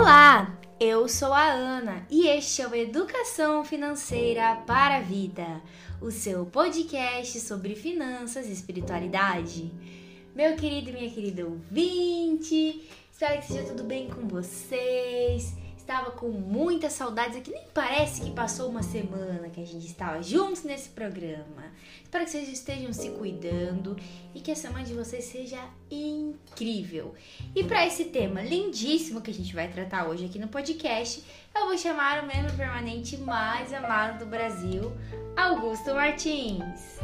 Olá, eu sou a Ana e este é o Educação Financeira para a Vida, o seu podcast sobre finanças e espiritualidade. Meu querido e minha querida ouvinte, espero que esteja tudo bem com vocês. Estava com muitas saudades aqui, nem parece que passou uma semana que a gente estava juntos nesse programa. Espero que vocês estejam se cuidando e que a semana de vocês seja incrível. E para esse tema lindíssimo que a gente vai tratar hoje aqui no podcast, eu vou chamar o membro permanente mais amado do Brasil, Augusto Martins.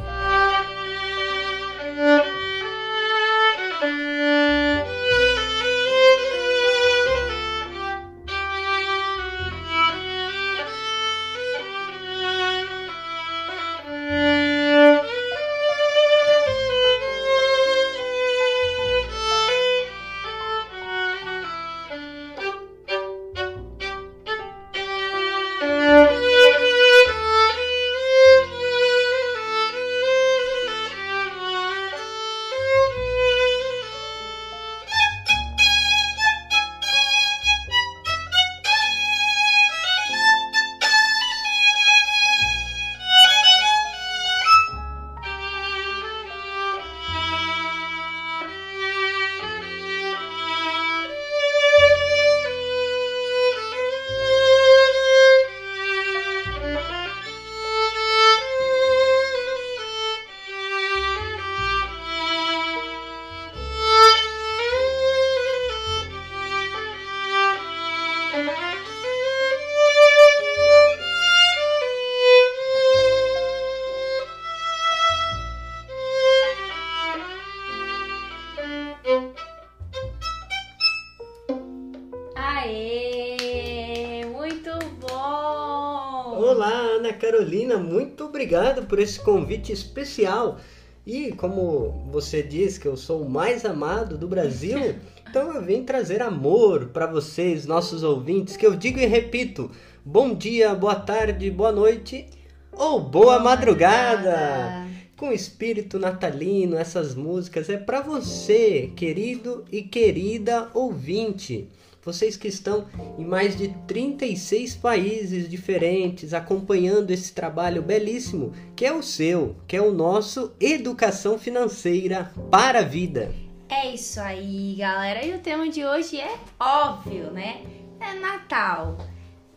Aê! Muito bom! Olá, Ana Carolina, muito obrigado por esse convite especial. E como você diz que eu sou o mais amado do Brasil, então eu vim trazer amor para vocês, nossos ouvintes, que eu digo e repito: bom dia, boa tarde, boa noite ou boa madrugada! Com espírito natalino, essas músicas é para você, querido e querida ouvinte. Vocês que estão em mais de 36 países diferentes acompanhando esse trabalho belíssimo que é o seu, que é o nosso Educação Financeira para a Vida. É isso aí, galera. E o tema de hoje é óbvio, né? É Natal.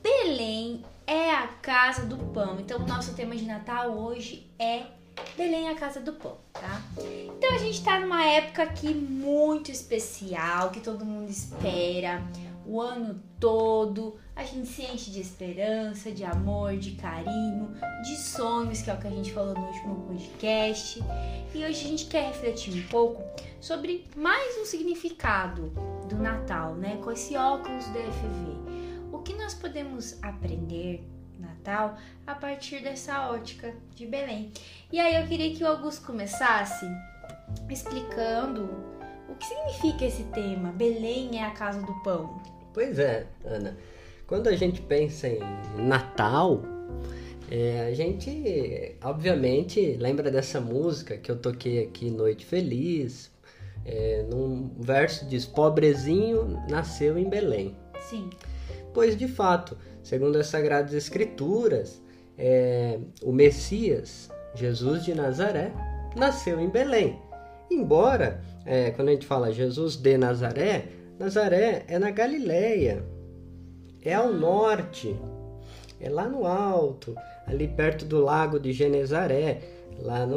Belém é a casa do pão. Então, o nosso tema de Natal hoje é Belém, a casa do pão, tá? Então a gente tá numa época aqui muito especial, que todo mundo espera o ano todo. A gente se enche de esperança, de amor, de carinho, de sonhos, que é o que a gente falou no último podcast. E hoje a gente quer refletir um pouco sobre mais um significado do Natal, né? Com esse óculos do FV. O que nós podemos aprender Natal a partir dessa ótica de Belém. E aí eu queria que o Augusto começasse explicando o que significa esse tema, Belém é a casa do pão. Pois é, Ana, quando a gente pensa em Natal, a gente obviamente lembra dessa música que eu toquei aqui, Noite Feliz, num verso diz: pobrezinho nasceu em Belém. Sim. Pois de fato, segundo as Sagradas Escrituras, o Messias, Jesus de Nazaré, nasceu em Belém. Embora, quando a gente fala Jesus de Nazaré, Nazaré é na Galileia, é ao norte, é lá no alto, ali perto do lago de Genezaré, lá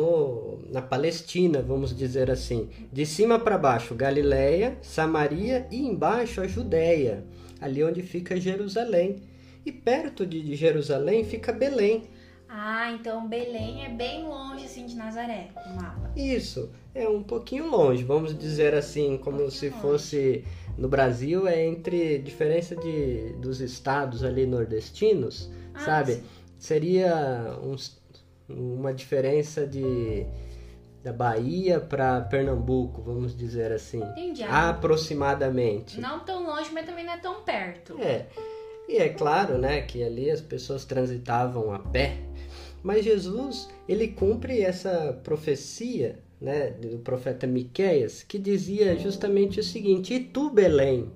na Palestina, vamos dizer assim. De cima para baixo, Galileia, Samaria e embaixo a Judéia, ali onde fica Jerusalém. E perto de Jerusalém fica Belém. Ah, então Belém é bem longe assim de Nazaré, no mapa. Isso, é um pouquinho longe, vamos dizer assim, como se fosse no Brasil, entre diferença dos estados ali nordestinos, sabe? Sim. Seria uma diferença da Bahia para Pernambuco, vamos dizer assim. Entendi. Aproximadamente. Não tão longe, mas também não é tão perto. E é claro, né, que ali as pessoas transitavam a pé, mas Jesus, ele cumpre essa profecia, né, do profeta Miqueias, que dizia justamente o seguinte: e tu, Belém,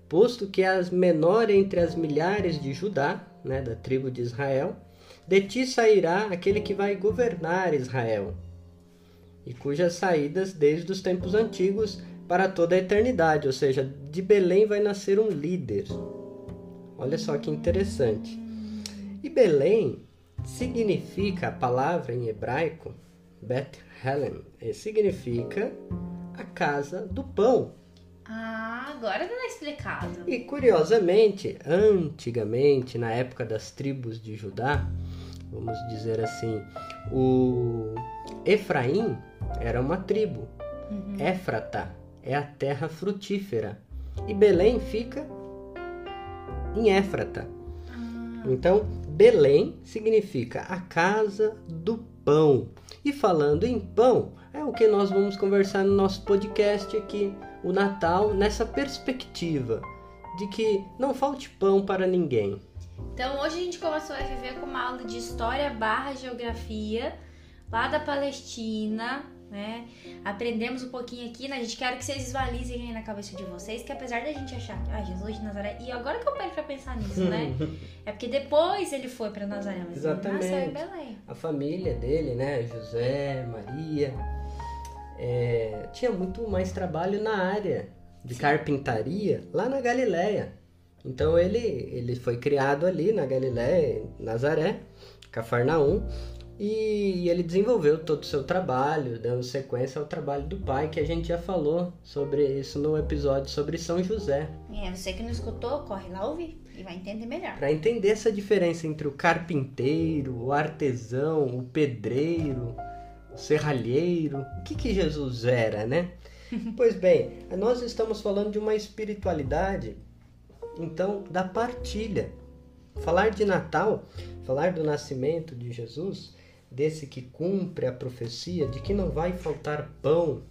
posto que és menor entre as milhares de Judá, né, da tribo de Israel, de ti sairá aquele que vai governar Israel, e cujas saídas desde os tempos antigos para toda a eternidade, ou seja, de Belém vai nascer um líder. Olha só que interessante. E Belém significa, a palavra em hebraico, Beth-Helem, significa a casa do pão. Agora tá explicado. E curiosamente, antigamente, na época das tribos de Judá, vamos dizer assim, o Efraim era uma tribo. Éfrata é a terra frutífera. E Belém fica em Éfrata. Então, Belém significa a casa do pão. E falando em pão, é o que nós vamos conversar no nosso podcast aqui, o Natal, nessa perspectiva de que não falte pão para ninguém. Então, hoje a gente começou a FV com uma aula de História / Geografia, lá da Palestina, né? Aprendemos um pouquinho aqui, né? A gente quer que vocês visualizem aí na cabeça de vocês, que apesar da gente achar que Jesus de Nazaré, e agora que eu pego pra pensar nisso, né? É porque depois ele foi pra Nazaré, mas exatamente. Ele nasceu em Belém. A família dele, né? José, Maria, tinha muito mais trabalho na área de carpintaria lá na Galileia. Então ele foi criado ali na Galileia, Nazaré, Cafarnaum, e ele desenvolveu todo o seu trabalho, dando sequência ao trabalho do pai, que a gente já falou sobre isso no episódio sobre São José. Você que não escutou, corre lá ouvir e vai entender melhor. Para entender essa diferença entre o carpinteiro, o artesão, o pedreiro, o serralheiro, o que Jesus era, né? Pois bem, nós estamos falando de uma espiritualidade, então, da partilha. Falar de Natal, falar do nascimento de Jesus, desse que cumpre a profecia de que não vai faltar pão,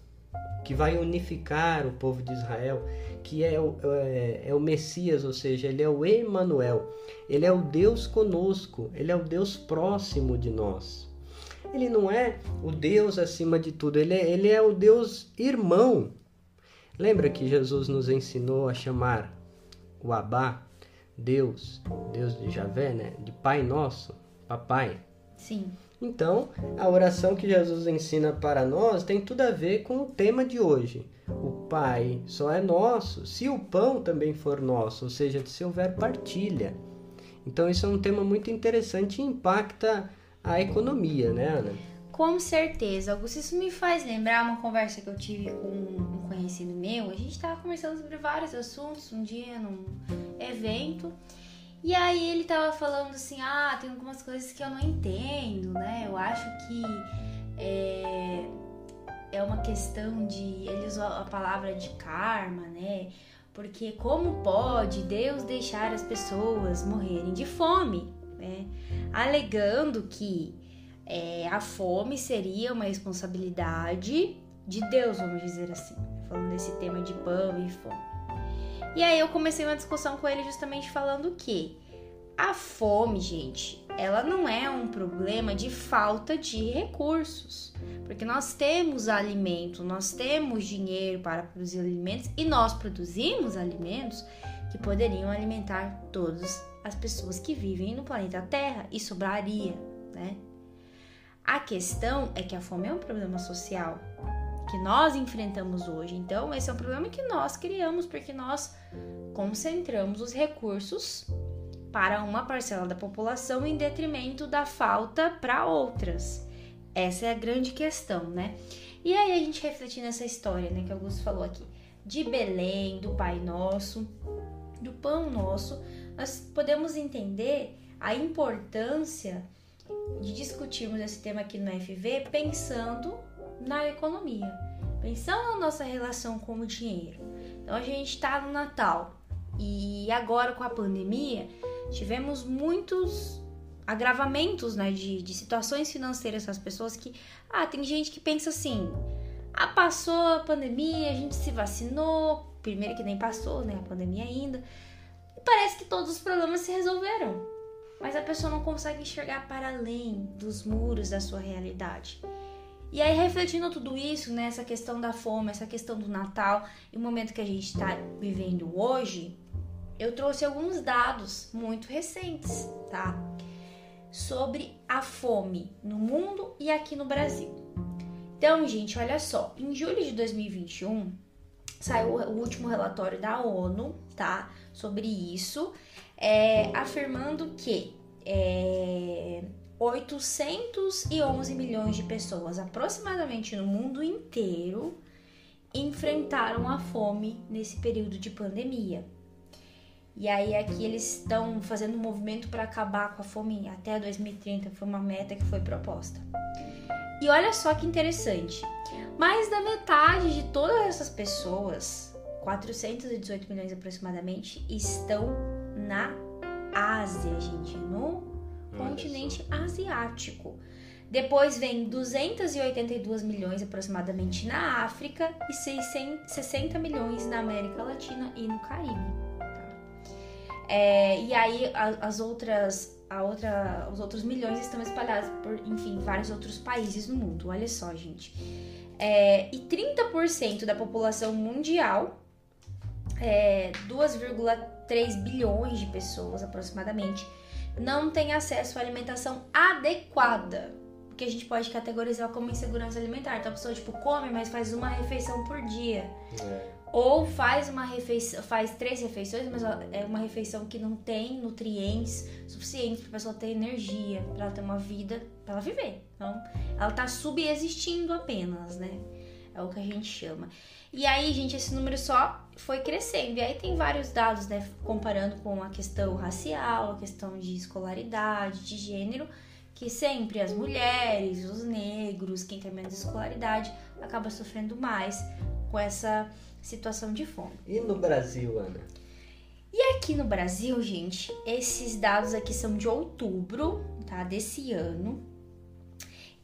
que vai unificar o povo de Israel, que é o Messias, ou seja, ele é o Emanuel, ele é o Deus conosco, ele é o Deus próximo de nós. Ele não é o Deus acima de tudo, ele é o Deus irmão. Lembra que Jesus nos ensinou a chamar o Abá, Deus de Javé, né? De Pai Nosso, Papai? Sim. Então, a oração que Jesus ensina para nós tem tudo a ver com o tema de hoje. O Pai só é nosso se o pão também for nosso, ou seja, se houver partilha. Então, isso é um tema muito interessante e impacta a economia, né, Ana? Com certeza, Augusto. Isso me faz lembrar uma conversa que eu tive com um conhecido meu. A gente estava conversando sobre vários assuntos um dia num evento. E aí ele tava falando assim, tem algumas coisas que eu não entendo, né? Eu acho que é uma questão de... Ele usou a palavra de karma, né? Porque como pode Deus deixar as pessoas morrerem de fome, né? Alegando que a fome seria uma responsabilidade de Deus, vamos dizer assim. Falando desse tema de pão e fome. E aí eu comecei uma discussão com ele justamente falando que a fome, gente, ela não é um problema de falta de recursos. Porque nós temos alimento, nós temos dinheiro para produzir alimentos e nós produzimos alimentos que poderiam alimentar todas as pessoas que vivem no planeta Terra e sobraria, né? A questão é que a fome é um problema social que nós enfrentamos hoje. Então, esse é um problema que nós criamos porque nós concentramos os recursos para uma parcela da população em detrimento da falta para outras. Essa é a grande questão, né? E aí a gente refletir nessa história, né, que o Augusto falou aqui, de Belém, do Pai Nosso, do Pão Nosso, nós podemos entender a importância de discutirmos esse tema aqui no FV pensando na economia, pensando na nossa relação com o dinheiro. Então a gente está no Natal e agora com a pandemia tivemos muitos agravamentos, né, de situações financeiras das pessoas que, tem gente que pensa assim, passou a pandemia, a gente se vacinou, primeiro que nem passou, né, a pandemia ainda, e parece que todos os problemas se resolveram, mas a pessoa não consegue enxergar para além dos muros da sua realidade. E aí, refletindo tudo isso, né, essa questão da fome, essa questão do Natal, e o momento que a gente está vivendo hoje, eu trouxe alguns dados muito recentes, tá? Sobre a fome no mundo e aqui no Brasil. Então, gente, olha só, em julho de 2021 saiu o último relatório da ONU, tá? Sobre isso, afirmando que 811 milhões de pessoas, aproximadamente no mundo inteiro, enfrentaram a fome nesse período de pandemia. E aí aqui eles estão fazendo um movimento para acabar com a fome até 2030, foi uma meta que foi proposta. E olha só que interessante, mais da metade de todas essas pessoas, 418 milhões aproximadamente, estão na Ásia, gente, no continente asiático. Depois vem 282 milhões aproximadamente na África e 60 milhões na América Latina e no Caribe. E aí os outros milhões estão espalhados por, enfim, vários outros países no mundo. Olha só, gente. E 30% da população mundial, 2,3 bilhões de pessoas aproximadamente, não tem acesso à alimentação adequada, que a gente pode categorizar como insegurança alimentar. Então a pessoa come, mas faz uma refeição por dia. Ou faz 3 refeições, mas é uma refeição que não tem nutrientes suficientes para a pessoa ter energia, para ela ter uma vida, para ela viver. Então, ela tá subexistindo apenas, né? É o que a gente chama. E aí, gente, esse número só foi crescendo. E aí tem vários dados, né? Comparando com a questão racial, a questão de escolaridade, de gênero, que sempre as mulheres, os negros, quem tem menos escolaridade, acaba sofrendo mais com essa situação de fome. E no Brasil, Ana? E aqui no Brasil, gente, esses dados aqui são de outubro, tá? Desse ano.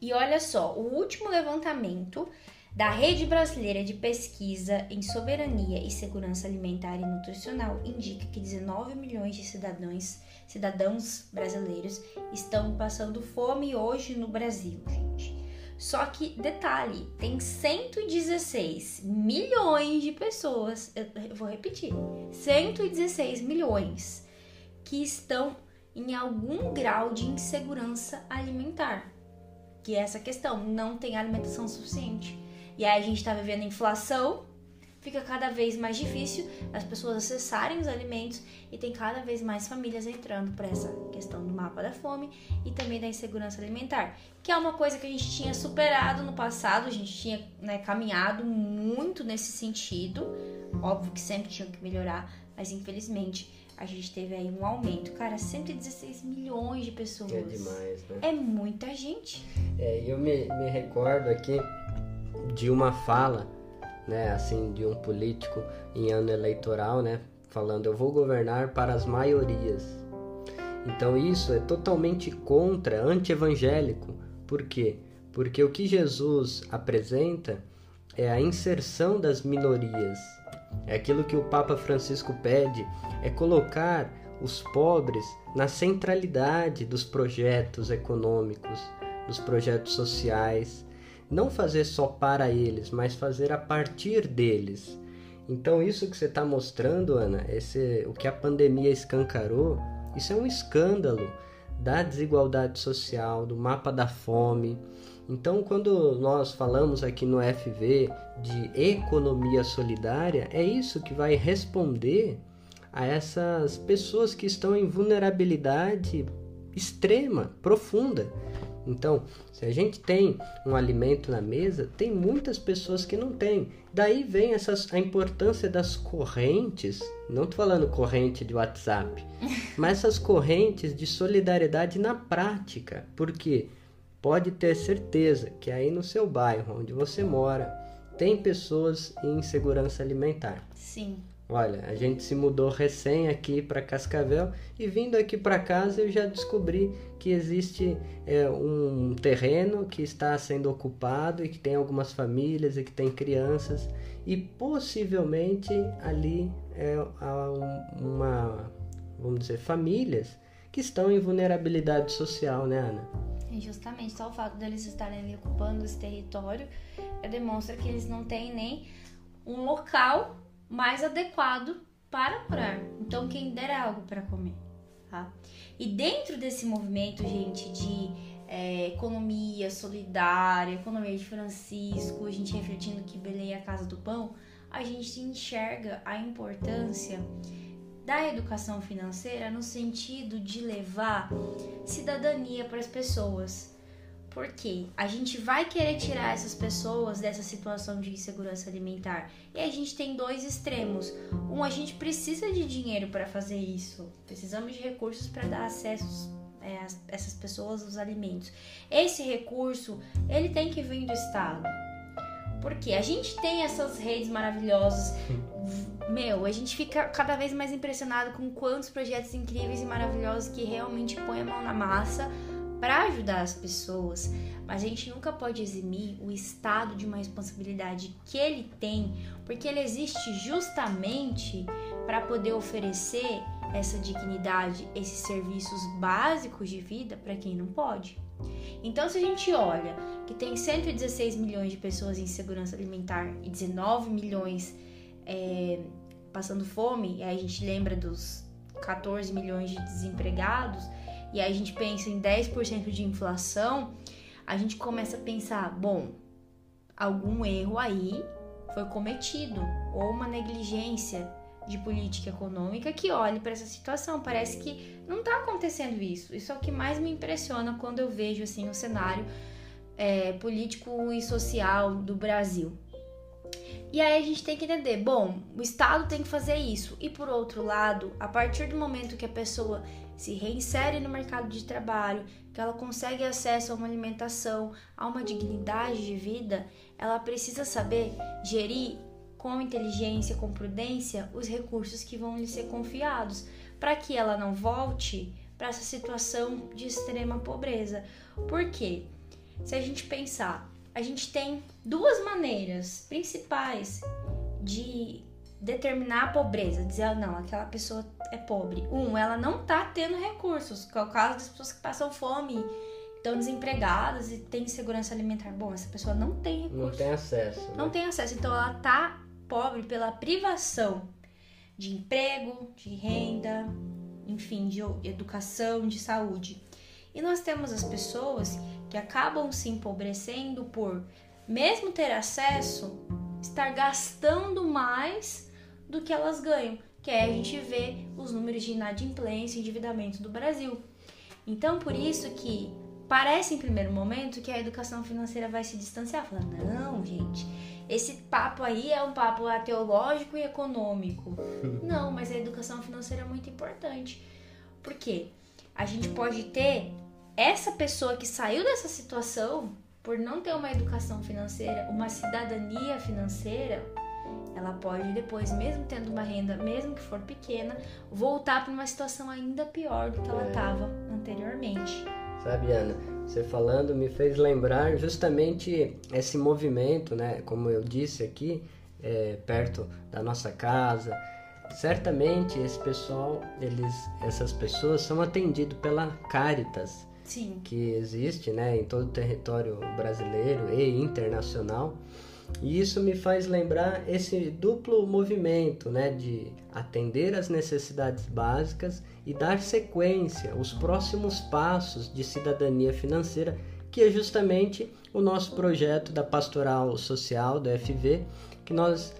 E olha só, o último levantamento da Rede Brasileira de Pesquisa em Soberania e Segurança Alimentar e Nutricional indica que 19 milhões de cidadãos brasileiros estão passando fome hoje no Brasil, gente. Só que, detalhe, tem 116 milhões de pessoas, eu vou repetir, 116 milhões que estão em algum grau de insegurança alimentar. Que é essa questão, não tem alimentação suficiente. E aí a gente tá vivendo inflação, fica cada vez mais difícil as pessoas acessarem os alimentos e tem cada vez mais famílias entrando por essa questão do mapa da fome e também da insegurança alimentar, que é uma coisa que a gente tinha superado no passado, a gente tinha, né, caminhado muito nesse sentido, óbvio que sempre tinha que melhorar, mas infelizmente a gente teve aí um aumento. Cara, 116 milhões de pessoas. É demais, né? É muita gente. Eu me recordo aqui de uma fala, né, assim, de um político em ano eleitoral, né, falando: eu vou governar para as maiorias. Então isso é totalmente contra, anti-evangélico. Por quê? Porque o que Jesus apresenta é a inserção das minorias. É aquilo que o Papa Francisco pede, é colocar os pobres na centralidade dos projetos econômicos, dos projetos sociais. Não fazer só para eles, mas fazer a partir deles. Então isso que você está mostrando, Ana, o que a pandemia escancarou, isso é um escândalo da desigualdade social, do mapa da fome. Então quando nós falamos aqui no FV de economia solidária, é isso que vai responder a essas pessoas que estão em vulnerabilidade extrema, profunda. Então, se a gente tem um alimento na mesa, tem muitas pessoas que não têm. Daí vem a importância das correntes, não estou falando corrente de WhatsApp, mas essas correntes de solidariedade na prática. Porque pode ter certeza que aí no seu bairro, onde você mora, tem pessoas em insegurança alimentar. Sim. Olha, a gente se mudou recém aqui para Cascavel e vindo aqui para casa eu já descobri que existe um terreno que está sendo ocupado e que tem algumas famílias e que tem crianças e possivelmente ali vamos dizer, famílias que estão em vulnerabilidade social, né, Ana? E justamente só o fato deles estarem ali ocupando esse território demonstra que eles não têm nem um local mais adequado para morar. Então, quem dera algo para comer, tá? E dentro desse movimento, gente, de economia solidária, economia de Francisco, a gente refletindo que Belém é a casa do pão, a gente enxerga a importância da educação financeira no sentido de levar cidadania para as pessoas. Porque a gente vai querer tirar essas pessoas dessa situação de insegurança alimentar. E a gente tem dois extremos. Um, a gente precisa de dinheiro para fazer isso. Precisamos de recursos para dar acesso a essas pessoas aos alimentos. Esse recurso, ele tem que vir do Estado. Porque a gente tem essas redes maravilhosas. A gente fica cada vez mais impressionado com quantos projetos incríveis e maravilhosos que realmente põem a mão na massa para ajudar as pessoas, mas a gente nunca pode eximir o Estado de uma responsabilidade que ele tem, porque ele existe justamente para poder oferecer essa dignidade, esses serviços básicos de vida para quem não pode. Então, se a gente olha que tem 116 milhões de pessoas em insegurança alimentar e 19 milhões passando fome, e aí a gente lembra dos 14 milhões de desempregados, e aí a gente pensa em 10% de inflação, a gente começa a pensar, algum erro aí foi cometido, ou uma negligência de política econômica que olhe para essa situação. Parece que não está acontecendo isso. Isso é o que mais me impressiona quando eu vejo assim, o cenário político e social do Brasil. E aí a gente tem que entender, o Estado tem que fazer isso. E por outro lado, a partir do momento que a pessoa se reinsere no mercado de trabalho, que ela consegue acesso a uma alimentação, a uma dignidade de vida, ela precisa saber gerir com inteligência, com prudência, os recursos que vão lhe ser confiados, para que ela não volte para essa situação de extrema pobreza. Por quê? Se a gente pensar, a gente tem duas maneiras principais de determinar a pobreza, dizer, não, aquela pessoa é pobre. Ela não tá tendo recursos, que é o caso das pessoas que passam fome, estão desempregadas e têm insegurança alimentar. Essa pessoa não tem recursos. Não tem acesso. Né? Não tem acesso, então ela tá pobre pela privação de emprego, de renda, enfim, de educação, de saúde. E nós temos as pessoas que acabam se empobrecendo por, mesmo ter acesso, estar gastando mais do que elas ganham, que é a gente vê os números de inadimplência e endividamento do Brasil. Então, por isso que parece em primeiro momento que a educação financeira vai se distanciar, falando, não, gente, esse papo aí é um papo teológico e econômico. Não, mas a educação financeira é muito importante. Por quê? A gente pode ter essa pessoa que saiu dessa situação por não ter uma educação financeira, uma cidadania financeira, ela pode depois, mesmo tendo uma renda, mesmo que for pequena, voltar para uma situação ainda pior do que ela estava anteriormente. Sabe, Ana, você falando me fez lembrar justamente esse movimento, né? Como eu disse aqui, perto da nossa casa. Certamente esse pessoal, essas pessoas são atendidos pela Caritas. Sim. Que existe, né, em todo o território brasileiro e internacional. E isso me faz lembrar esse duplo movimento, né, de atender às necessidades básicas e dar sequência aos próximos passos de cidadania financeira, que é justamente o nosso projeto da Pastoral Social da FV, que nós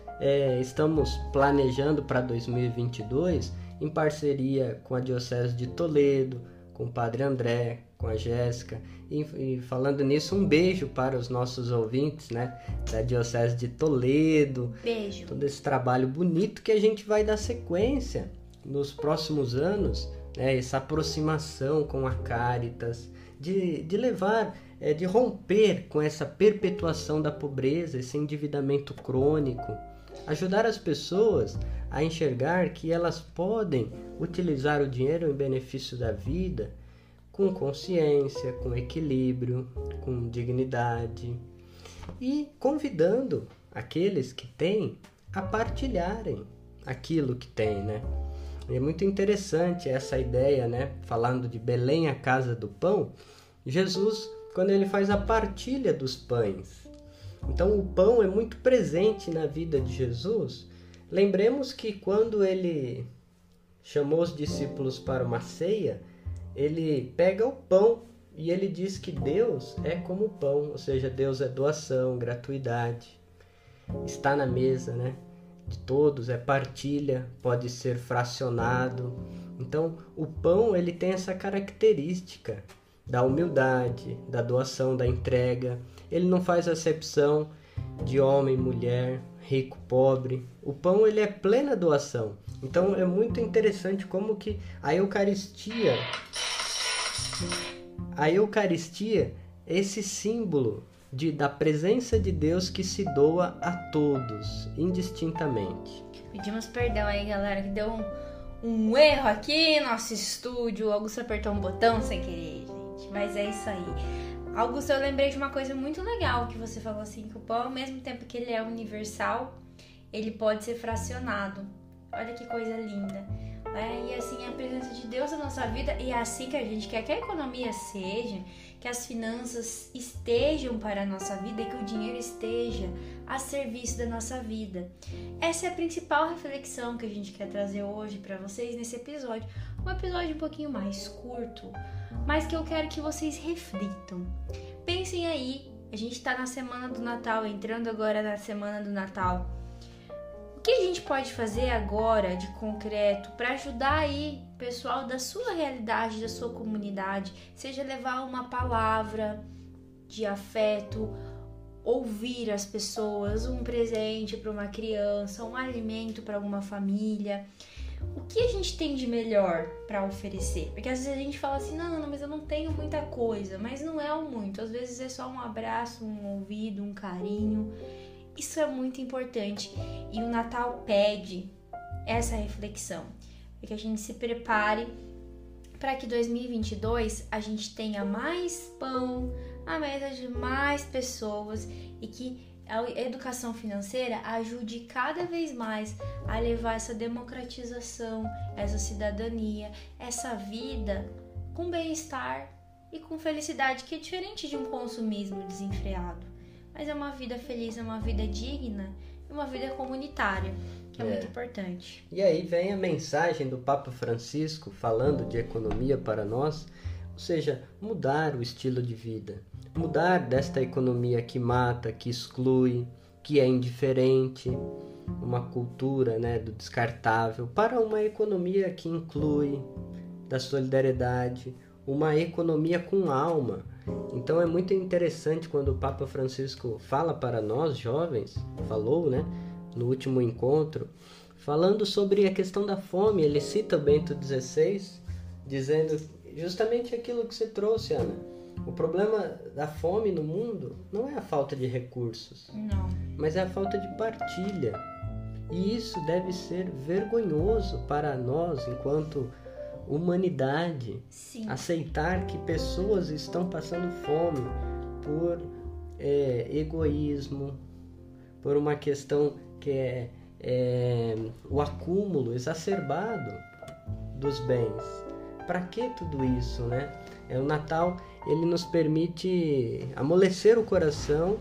estamos planejando para 2022 em parceria com a Diocese de Toledo, com o Padre André, com a Jéssica, e falando nisso, um beijo para os nossos ouvintes, né, da Diocese de Toledo. Beijo. Todo esse trabalho bonito que a gente vai dar sequência nos próximos anos, né, essa aproximação com a Caritas, de levar, de romper com essa perpetuação da pobreza, esse endividamento crônico, ajudar as pessoas a enxergar que elas podem utilizar o dinheiro em benefício da vida, com consciência, com equilíbrio, com dignidade, e convidando aqueles que têm a partilharem aquilo que têm, né? E é muito interessante essa ideia, né? Falando de Belém, a casa do pão, Jesus, quando ele faz a partilha dos pães. Então o pão é muito presente na vida de Jesus, Lembremos que quando ele chamou os discípulos para uma ceia, ele pega o pão e ele diz que Deus é como o pão, ou seja, Deus é doação, gratuidade, está na mesa, né, de todos, é partilha, pode ser fracionado. Então, o pão ele tem essa característica da humildade, da doação, da entrega. Ele não faz acepção de homem, mulher, rico, pobre. O pão ele é plena doação. Então é muito interessante como que a Eucaristia é esse símbolo da presença de Deus que se doa a todos, indistintamente. Pedimos perdão aí, galera, que deu um erro aqui no nosso estúdio. O Augusto apertou um botão sem querer, gente. Mas é isso aí. Augusto, eu lembrei de uma coisa muito legal que você falou assim, que o pão, ao mesmo tempo que ele é universal, ele pode ser fracionado. Olha que coisa linda, né? E assim, a presença de Deus na nossa vida, e é assim que a gente quer que a economia seja, que as finanças estejam para a nossa vida e que o dinheiro esteja a serviço da nossa vida. Essa é a principal reflexão que a gente quer trazer hoje para vocês nesse episódio. Um episódio um pouquinho mais curto, mas que eu quero que vocês reflitam. Pensem aí, a gente está na semana do Natal, entrando agora na semana do Natal. O que a gente pode fazer agora de concreto para ajudar aí o pessoal da sua realidade, da sua comunidade? Seja levar uma palavra de afeto, ouvir as pessoas, um presente para uma criança, um alimento para alguma família. O que a gente tem de melhor para oferecer? Porque às vezes a gente fala assim, não, mas eu não tenho muita coisa. Mas não é o muito, às vezes é só um abraço, um ouvido, um carinho. Isso é muito importante e o Natal pede essa reflexão, para que a gente se prepare para que 2022 a gente tenha mais pão na mesa de mais pessoas e que a educação financeira ajude cada vez mais a levar essa democratização, essa cidadania, essa vida com bem-estar e com felicidade, que é diferente de um consumismo desenfreado. Mas é uma vida feliz, é uma vida digna, é uma vida comunitária, que é muito importante. E aí vem a mensagem do Papa Francisco falando de economia para nós, ou seja, mudar o estilo de vida, mudar desta economia que mata, que exclui, que é indiferente, uma cultura, né, do descartável, para uma economia que inclui, da solidariedade, uma economia com alma. Então é muito interessante quando o Papa Francisco fala para nós jovens, falou, né, no último encontro, falando sobre a questão da fome. Ele cita Bento XVI, dizendo justamente aquilo que você trouxe, Ana. O problema da fome no mundo não é a falta de recursos, não, mas é a falta de partilha. E isso deve ser vergonhoso para nós, enquanto humanidade. Sim. Aceitar que pessoas estão passando fome por egoísmo, por uma questão que é o acúmulo exacerbado dos bens. Para que tudo isso, né? O Natal, ele nos permite amolecer o coração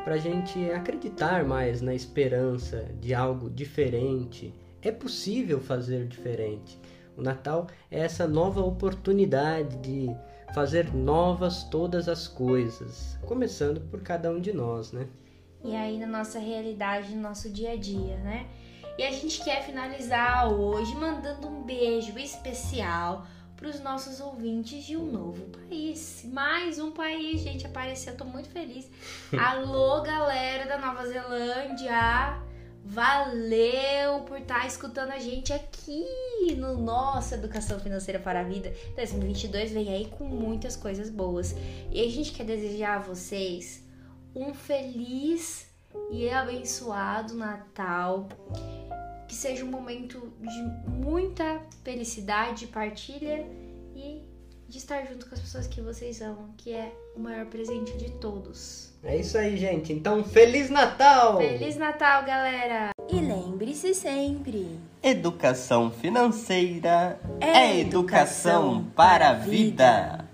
para a gente acreditar mais na esperança de algo diferente. É possível fazer diferente. O Natal é essa nova oportunidade de fazer novas todas as coisas, começando por cada um de nós, né? E aí na nossa realidade, no nosso dia a dia, né? E a gente quer finalizar hoje mandando um beijo especial para os nossos ouvintes de um novo país. Mais um país, gente, apareceu, eu tô muito feliz. Alô, galera da Nova Zelândia! Valeu por estar escutando a gente aqui no nosso Educação Financeira para a Vida. 2022 vem aí com muitas coisas boas. E a gente quer desejar a vocês um feliz e abençoado Natal. Que seja um momento de muita felicidade, partilha e de estar junto com as pessoas que vocês amam, que é o maior presente de todos. É isso aí, gente. Então, Feliz Natal! Feliz Natal, galera! E lembre-se sempre: educação financeira é educação para a vida.